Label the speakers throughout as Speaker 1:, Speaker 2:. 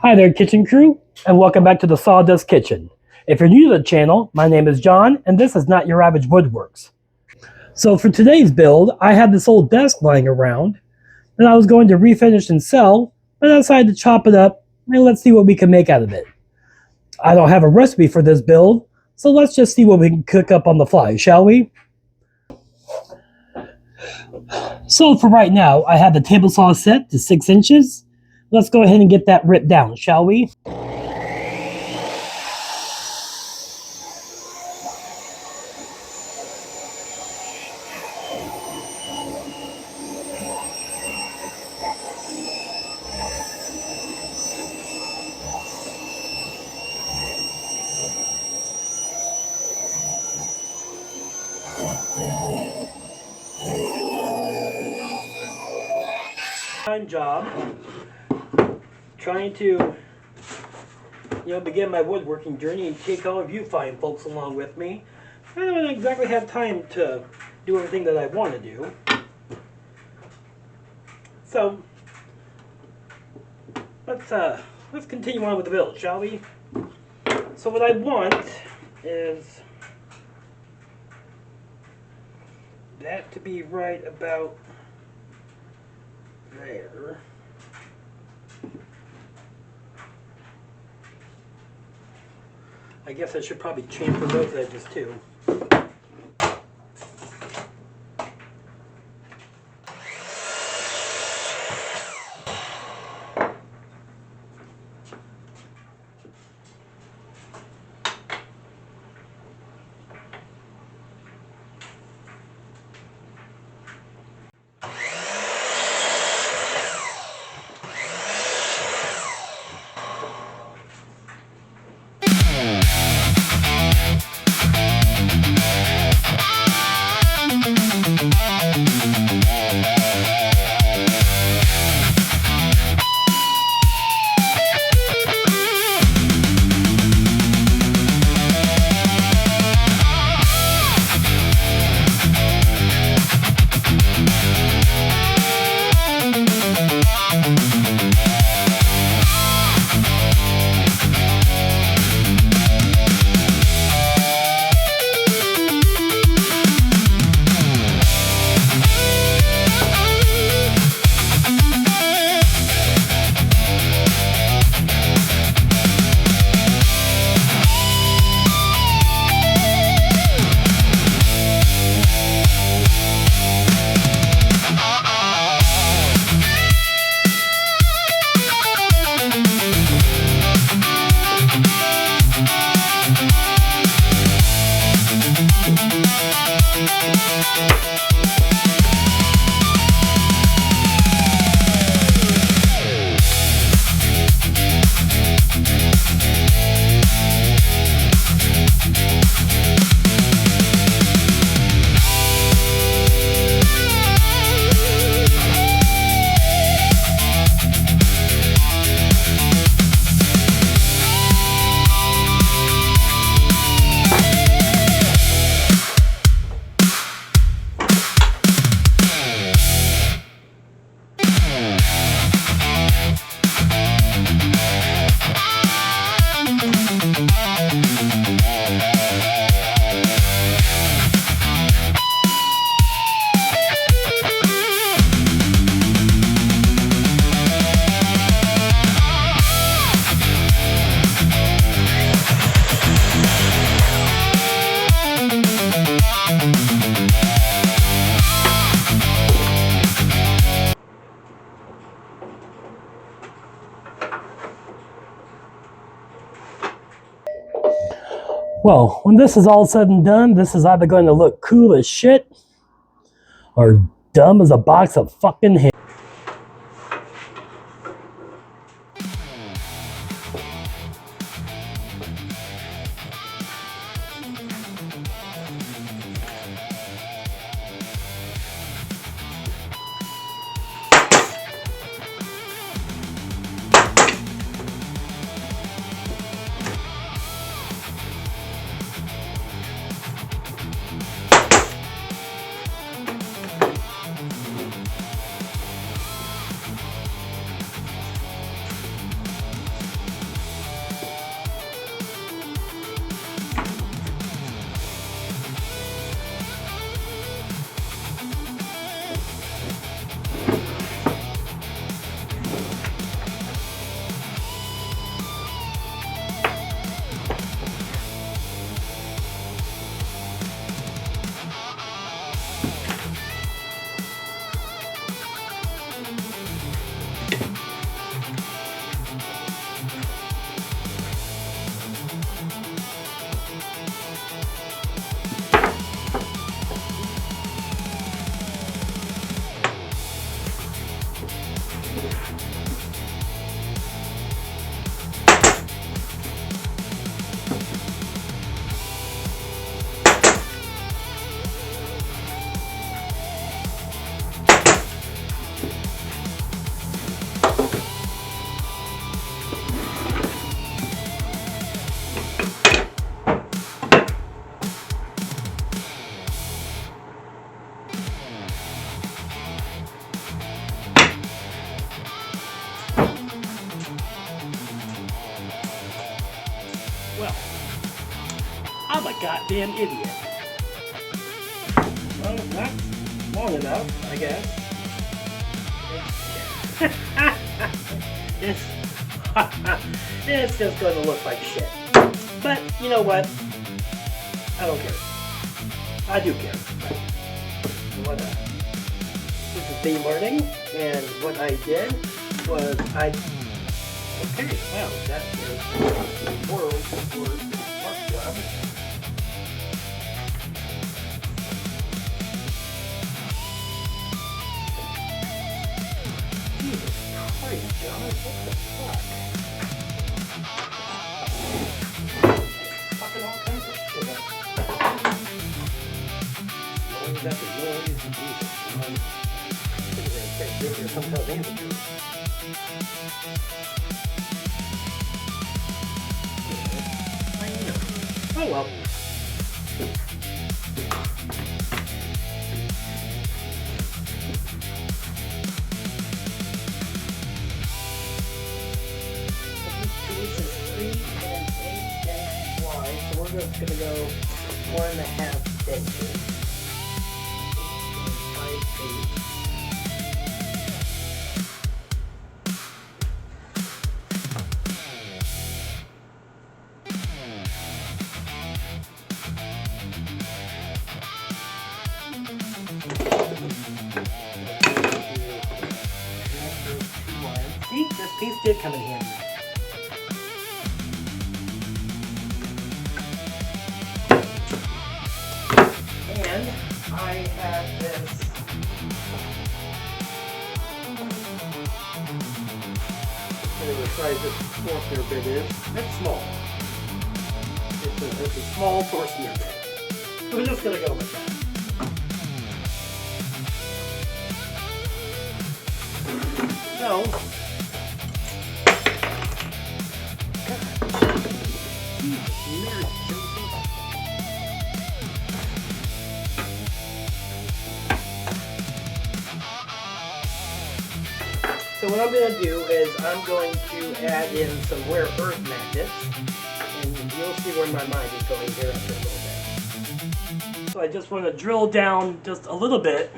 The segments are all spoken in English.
Speaker 1: Hi there, kitchen crew, and welcome back to the Sawdust Kitchen. If you're new to the channel, my name is John, and this is Not Your Average Woodworks. So for today's build, I had this old desk lying around that I was going to refinish and sell, but I decided to chop it up, and let's see what we can make out of it. I don't have a recipe for this build, so let's just see what we can cook up on the fly, shall we? So for right now, I have the table saw set to 6 inches. Let's go ahead and get that ripped down, shall we? Time job, trying to begin my woodworking journey and take all of you fine folks along with me. I don't exactly have time to do everything that I want to do, so let's continue on with the build, shall we? So what I want is that to be right about there. I guess I should probably chamfer those edges too. Well, when this is all said and done, this is either going to look cool as shit or dumb as a box of fucking hair. goddamn idiot. Well, not long enough, I guess. it's, it's just going to look like shit. But you know what? I don't care. I do care. This is me learning, and what I did was okay, wow, that is the world's worst work job. Jesus Christ, John, what the fuck? Fucking all kinds of shit up. Always got the noise and Jesus, John. There's some kind of amateur. I know. Oh well. This is 3 1/8 wide, so we're just going to go 1.5 inches. 5/8. See, this piece did come in handy. And I have this whatever size this Forstner bit is. It's small. It's a small Forstner bit. We're just gonna go with that. So, so what I'm going to do is I'm going to add in some rare earth magnets, and you'll see where my mind is going here after a little bit. So I just want to drill down just a little bit.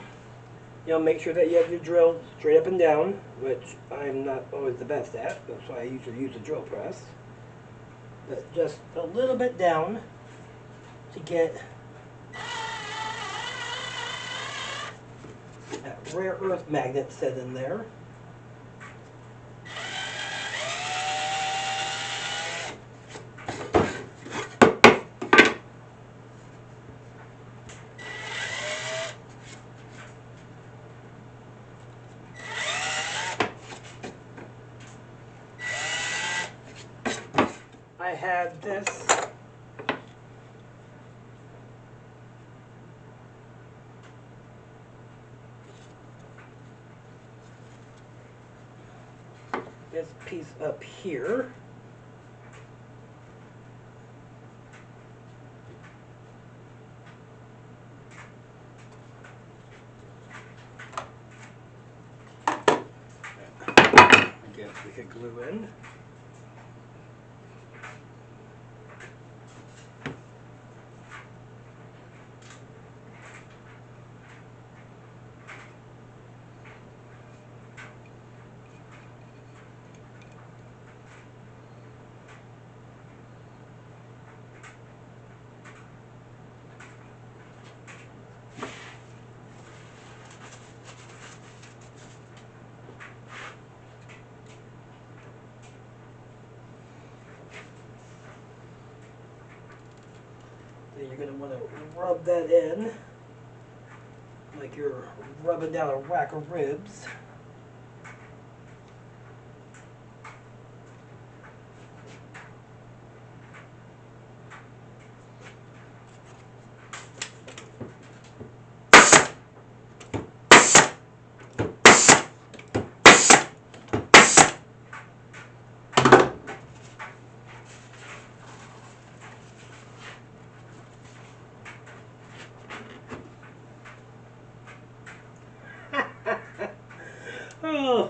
Speaker 1: You know, make sure that you have your drill straight up and down, which I'm not always the best at. That's why I usually use a drill press. But just a little bit down to get that rare earth magnet set in there. I had this piece up here. I guess we could glue in. Then you're going to want to rub that in like you're rubbing down a rack of ribs.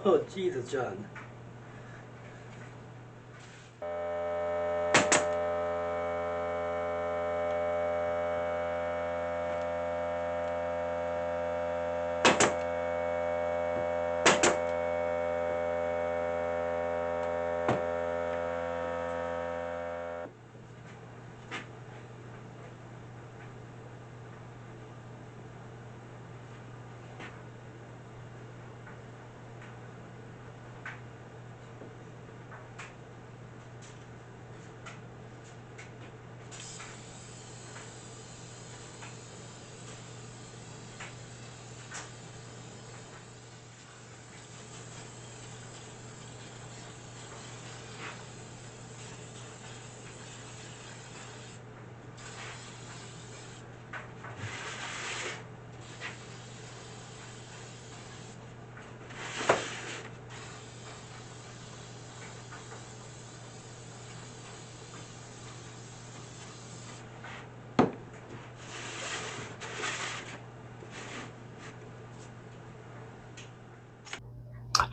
Speaker 1: Oh, Jesus, John.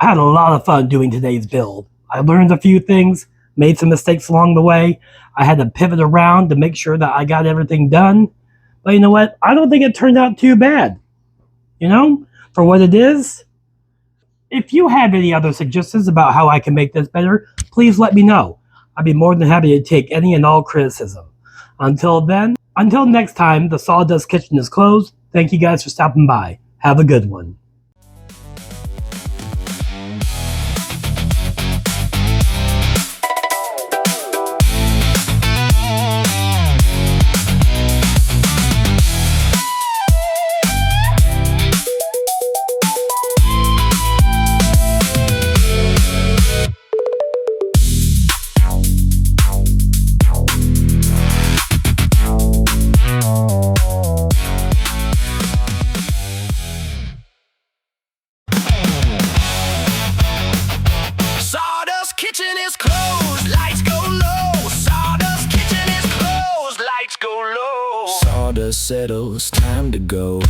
Speaker 1: I had a lot of fun doing today's build. I learned a few things, made some mistakes along the way. I had to pivot around to make sure that I got everything done. But you know what? I don't think it turned out too bad. You know, for what it is. If you have any other suggestions about how I can make this better, please let me know. I'd be more than happy to take any and all criticism. Until next time, the Sawdust Kitchen is closed. Thank you guys for stopping by. Have a good one.
Speaker 2: Sawdust Kitchen is closed, lights go low. Sawdust Kitchen is closed, lights go low. Sawdust settles, time to go.